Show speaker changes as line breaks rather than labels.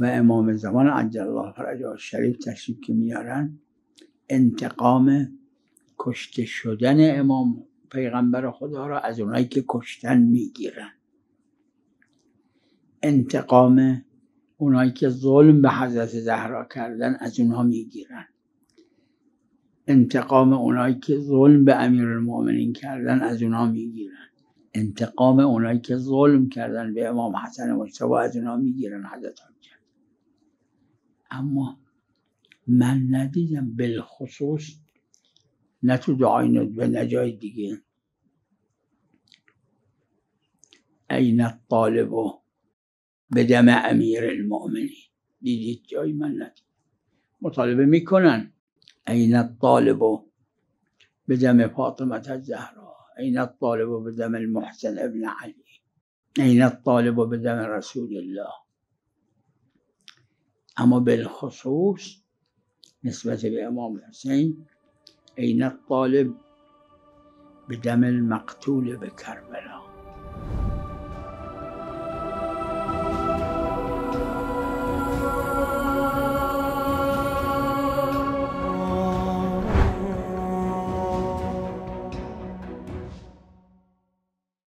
و امام زمان عجل الله فرجه الشریف تشریف که میارن، انتقام کشته شدن امام پیغمبر خدا را از اونایی که کشتن میگیرن، انتقام اونایی که ظلم به حضرت زهرا کردن از اونها میگیرن، انتقام اونایی که ظلم به امیرالمؤمنین کردن از اونها میگیرن، انتقام اونایی که ظلم کردن به امام حسن مجتبی از اونها میگیرن حضرت حجت. اما من ندیدم بالخصوص، نه تو دعای ندبه نه جای دیگه، این الطالب بدم امیرالمؤمنین، دیدید جایی؟ من ندیدم. مطالبه میکنن این الطالب بدم فاطمه الزهرا، این الطالب بدم المحسن ابن علی، این الطالب بدم رسول الله. اما بالخصوص نسبت به امام حسین، این الطالب بدم المقتول به کربلا.